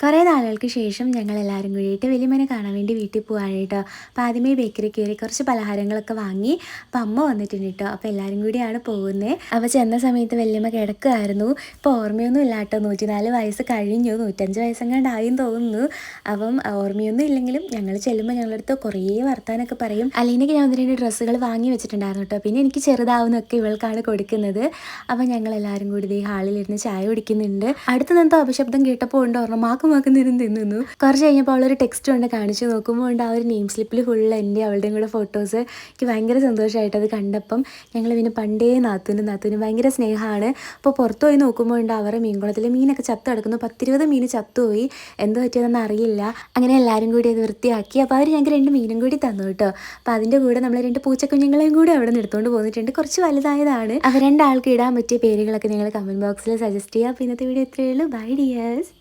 കുറേ നാളുകൾക്ക് ശേഷം ഞങ്ങളെല്ലാവരും കൂടിയിട്ട് വലിയമ്മനെ കാണാൻ വേണ്ടി വീട്ടിൽ പോവാണ് കേട്ടോ. അപ്പോൾ ആദ്യമേ ബേക്കറി കയറി കുറച്ച് പലഹാരങ്ങളൊക്കെ വാങ്ങി. അപ്പോൾ അമ്മ വന്നിട്ടുണ്ട് കേട്ടോ. അപ്പോൾ എല്ലാവരും കൂടിയാണ് പോകുന്നത്. അപ്പോൾ ചെന്ന സമയത്ത് വലിയമ്മ കിടക്കുമായിരുന്നു. ഇപ്പോൾ ഓർമ്മയൊന്നും ഇല്ല കേട്ടോ. 104 വയസ്സ് കഴിഞ്ഞു, 105 വയസ്സെങ്ങാണ്ടായും തോന്നുന്നു. അപ്പം ഓർമ്മയൊന്നും ഇല്ലെങ്കിലും ഞങ്ങൾ ചെല്ലുമ്പോൾ ഞങ്ങളടുത്ത് കുറേ വർത്താനൊക്കെ പറയും. അല്ലെങ്കിൽ ഞാൻ 1-2 ഡ്രസ്സുകൾ വാങ്ങി വെച്ചിട്ടുണ്ടായിരുന്നു കേട്ടോ. പിന്നെ എനിക്ക് ചെറുതാവുന്നൊക്കെ ഇവൾക്കാണ് കൊടുക്കുന്നത്. അപ്പോൾ ഞങ്ങളെല്ലാവരും കൂടി ഈ ഹാളിലിരുന്ന് ചായ കുടിക്കുന്നുണ്ട്. അടുത്ത് നിന്നോ അപശബ്ദം കേട്ടപ്പോൾ ഉണ്ട് ഓർമ്മ മാക്കുമാക്കുന്നിരുന്ന് തിന്നുന്നു. കുറച്ച് കഴിഞ്ഞപ്പോൾ അവളൊരു ടെക്സ്റ്റ് കൊണ്ട് കാണിച്ചു നോക്കുമ്പോൾ ഉണ്ട് ആ ഒരു നെയിം സ്ലിപ്പിൽ ഫുള്ള് എൻ്റെ അവളുടെയും കൂടെ ഫോട്ടോസ്. എനിക്ക് ഭയങ്കര സന്തോഷമായിട്ട് അത് കണ്ടപ്പം. ഞങ്ങൾ പിന്നെ പണ്ടേ നാത്തൂന് ഭയങ്കര സ്നേഹമാണ്. അപ്പോൾ പുറത്ത് പോയി നോക്കുമ്പോൾ ഉണ്ട് അവരുടെ മീൻകുളത്തിൽ മീനൊക്കെ ചത്ത് കിടക്കുന്നു. 10-20 മീൻ ചത്തുപോയി. എന്തോ പറ്റിയതെന്ന് അറിയില്ല. അങ്ങനെ എല്ലാവരും കൂടി അത് വൃത്തിയാക്കി. അപ്പോൾ അവർ ഞങ്ങൾക്ക് 2 മീനും കൂടി തന്നു കേട്ടോ. അപ്പോൾ അതിൻ്റെ കൂടെ നമ്മൾ 2 പൂച്ചക്കുഞ്ഞുങ്ങളെയും കൂടി അവിടെ നിന്ന് എടുത്തുകൊണ്ട് പോന്നിട്ടുണ്ട്. കുറച്ച് വലുതായതാണ്. അവർ 2 ആൾക്ക് ഇടാൻ പറ്റിയ പേരുകളൊക്കെ നിങ്ങൾ കമൻറ്റ് ബോക്സിൽ സജസ്റ്റ് ചെയ്യുക. അപ്പോൾ ഇന്നത്തെ വീഡിയോ ഇത്രയേ ഉള്ളൂ. Bye dears.